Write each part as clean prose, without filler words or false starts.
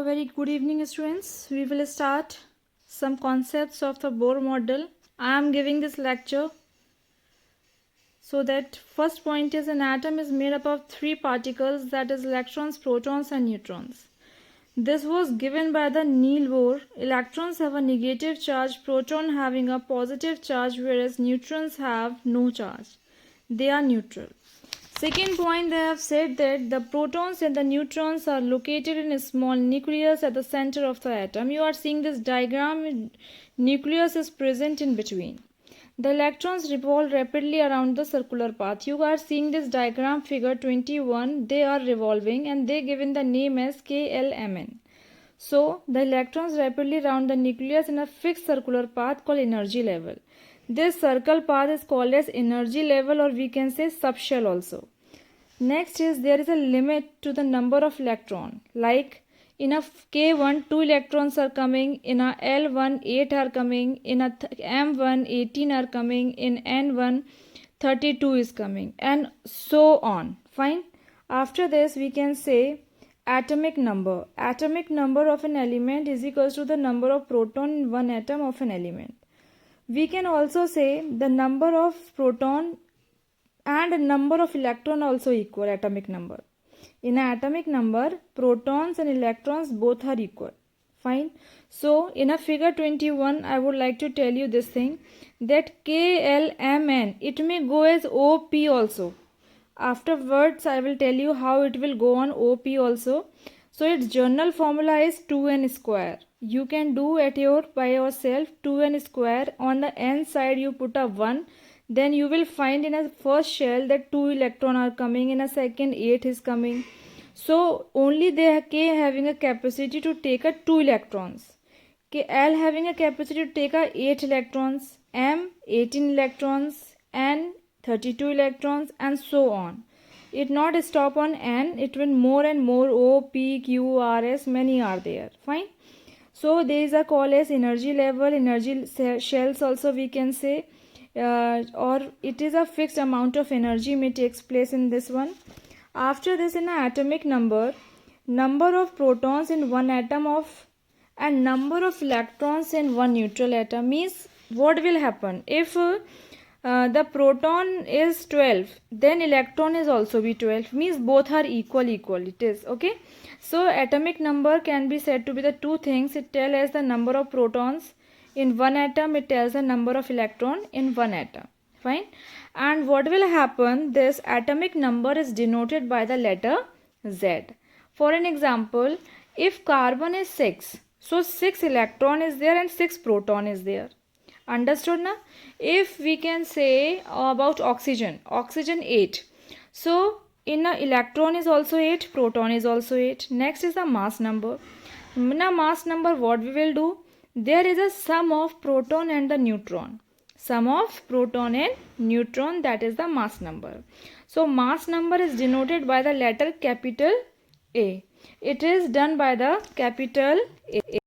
very good evening, students. We will start some concepts of the Bohr model. I am giving this lecture so that first point is an atom is made up of three particles, that is electrons, protons and neutrons. This was given by the Niels Bohr. Electrons have a negative charge, proton having a positive charge, whereas neutrons have no charge. They are neutral. Second point, they have said that the protons and the neutrons are located in a small nucleus at the center of the atom. You are seeing this diagram, nucleus is present in between. The electrons revolve rapidly around the circular path. You are seeing this diagram, figure 21. They are revolving and they given the name as KLMN. So the electrons rapidly round the nucleus in a fixed circular path called energy level. This circle path is called as energy level, or we can say subshell also. Next is there is a limit to the number of electron. Like in a K1 2 electrons are coming, in a L1 8 are coming, in a M1 18 are coming, in N1 32 is coming, and so on. Fine. After this we can say atomic number. Atomic number of an element is equals to the number of proton in one atom of an element. We can also say the number of proton and number of electron also equal atomic number. In an atomic number, protons and electrons both are equal. Fine. So in a figure 21, I would like to tell you this thing, that KLMN, it may go as OP also. Afterwards I will tell you how it will go on OP also. So its general formula is 2n square. You can do at by yourself 2n square. On the n side you put a 1. Then you will find in a first shell that 2 electrons are coming, in a second 8 is coming. So only the K having a capacity to take a 2 electrons. L having a capacity to take a 8 electrons, M 18 electrons, N 32 electrons, and so on. It not stop on N, it will more and more O, P, Q, R, S, many are there. Fine. So these are called as energy level, energy shells also we can say, or it is a fixed amount of energy may takes place in this one. After this, in an atomic number, number of protons in one atom of and number of electrons in one neutral atom, means what will happen if the proton is 12, then electron is also be 12, means both are equal it is okay. So atomic number can be said to be the two things. It tells us the number of protons in one atom, it tells the number of electron in one atom. Fine. And what will happen, this atomic number is denoted by the letter Z. For an example, if carbon is 6, so 6 electron is there and 6 proton is there. Understood na? If we can say about oxygen 8. So in a electron is also 8, proton is also 8. Next is the mass number. In a mass number, what we will do? There is a sum of proton and the neutron. Sum of proton and neutron, that is the mass number. So mass number is denoted by the letter capital A. It is done by the capital A.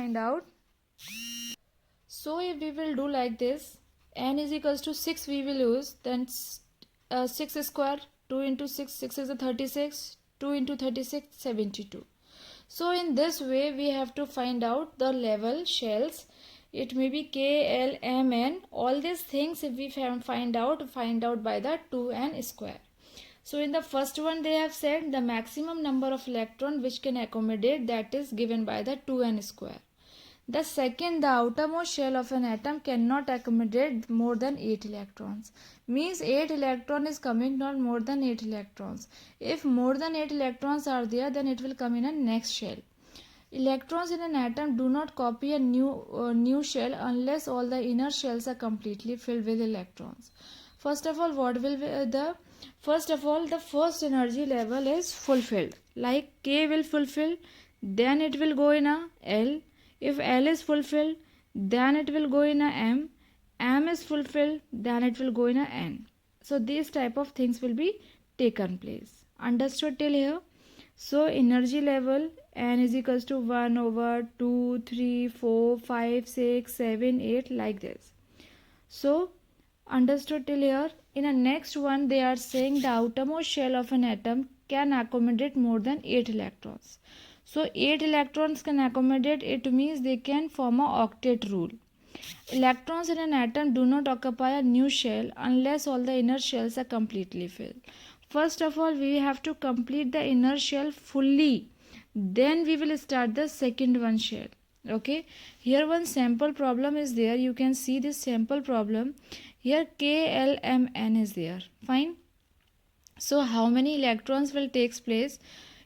find out. So if we will do like this, n is equals to 6 we will use, then 6 square, 2 into 6, 6 is a 36, 2 into 36, 72. So in this way we have to find out the level shells. It may be K, L, M, N. All these things if we find out by the 2n square. So in the first one they have said the maximum number of electron which can accommodate, that is given by the 2n square. The second, the outermost shell of an atom cannot accommodate more than 8 electrons. Means 8 electron is coming, not more than 8 electrons. If more than 8 electrons are there, then it will come in a next shell. Electrons in an atom do not copy a new shell unless all the inner shells are completely filled with electrons. First of all, the first energy level is fulfilled. Like K will fulfill, then it will go in a L. If L is fulfilled, then it will go in a M. M is fulfilled, then it will go in a N. So these type of things will be taken place. Understood till here? So energy level N is equals to 1 over 2, 3, 4, 5, 6, 7, 8 like this. So understood till here? In the next one they are saying the outermost shell of an atom can accommodate more than 8 electrons. So 8 electrons can accommodate, it means they can form a octet rule. Electrons in an atom do not occupy a new shell unless all the inner shells are completely filled. First of all, we have to complete the inner shell fully. Then we will start the second one shell. Okay. Here one sample problem is there. You can see this sample problem. Here K, L, M, N is there. Fine. So how many electrons will take place?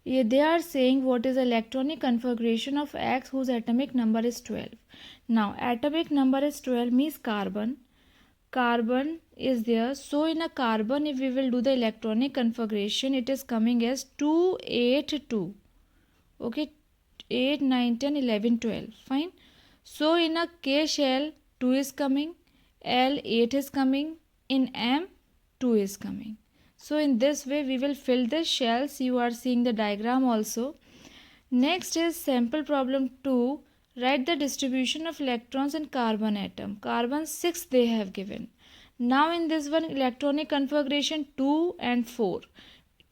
They are saying what is the electronic configuration of X whose atomic number is 12. Now atomic number is 12 means carbon. Carbon is there. So in a carbon if we will do the electronic configuration, it is coming as 2, 8, 2. Okay, 8, 9, 10, 11, 12. Fine. So in a K shell 2 is coming, L 8 is coming, in M 2 is coming. So in this way we will fill the shells. You are seeing the diagram also. Next is sample problem 2. Write the distribution of electrons in carbon atom. Carbon 6 they have given. Now in this one electronic configuration 2 and 4.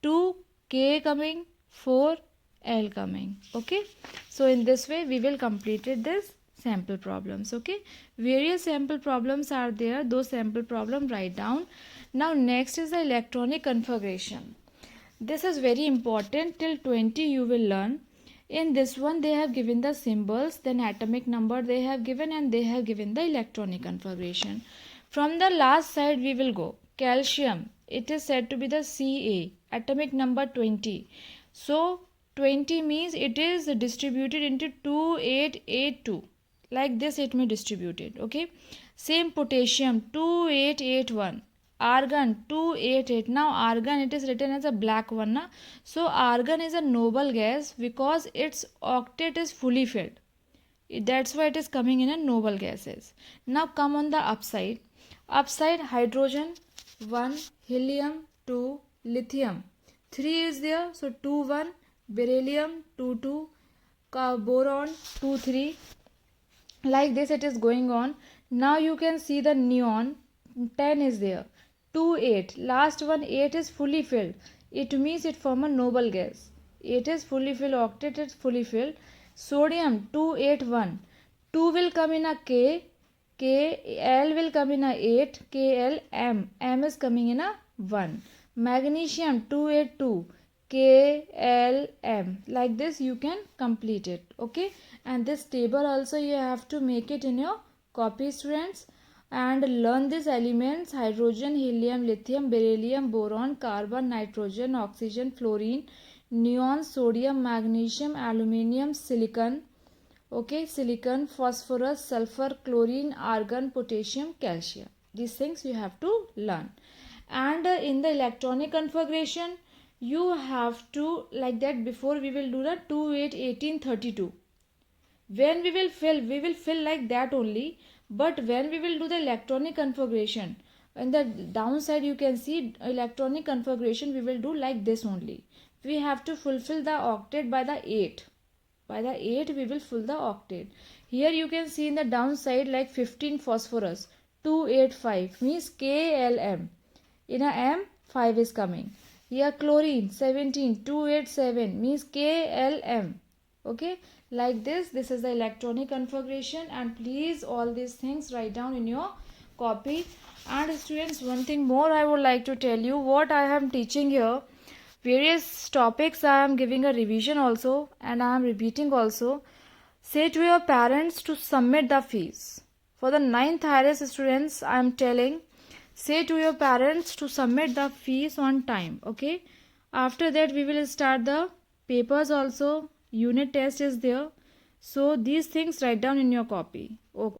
2 K coming, 4 L coming. Okay. So in this way we will complete this sample problems. Okay. Various sample problems are there. Those sample problem write down. Now next is the electronic configuration. This is very important. Till 20 you will learn. In this one they have given the symbols, then atomic number they have given, and they have given the electronic configuration. From the last side we will go. Calcium, it is said to be the Ca, atomic number 20. So 20 means it is distributed into 2, 8, 8, 2. Like this it may distributed. Okay. Same potassium 2, 8, 8, 1. Argon 288. Now argon it is written as a black one. Na? So argon is a noble gas because its octet is fully filled. That's why it is coming in a noble gases. Now come on the upside. Upside hydrogen 1, helium 2, lithium 3 is there. So 2, 1, beryllium 2, 2, boron 2, 3. Like this it is going on. Now you can see the neon 10 is there. 2, 8. Last one 8 is fully filled. It means it form a noble gas. 8 is fully filled, octet is fully filled. Sodium 2, 8, 1. 2 will come in a K. K, L will come in a 8. K, L, M. M is coming in a 1. Magnesium 2, 8, 2. K, L, M. Like this you can complete it. Okay. And this table also you have to make it in your copy, students. And learn these elements: hydrogen, helium, lithium, beryllium, boron, carbon, nitrogen, oxygen, fluorine, neon, sodium, magnesium, aluminium, silicon. Okay, silicon, phosphorus, sulfur, chlorine, argon, potassium, calcium. These things you have to learn. And in the electronic configuration, you have to, like that, before we will do the 2, 8, 18, 32. When we will fill like that only. But when we will do the electronic configuration, in the downside you can see electronic configuration we will do like this only. We have to fulfill the octet by the 8. By the 8 we will fill the octet. Here you can see in the downside like 15 phosphorus, 285 means KLM. In a M 5 is coming. Here chlorine 17, 287 means KLM. Okay, like this is the electronic configuration, and please all these things write down in your copy. And students, one thing more I would like to tell you, what I am teaching here, various topics I am giving a revision also, and I am repeating also. Say to your parents to submit the fees. For the 9th IRS students, I am telling, say to your parents to submit the fees on time. Okay, after that we will start the papers also. Unit test is there, so these things write down in your copy. Okay.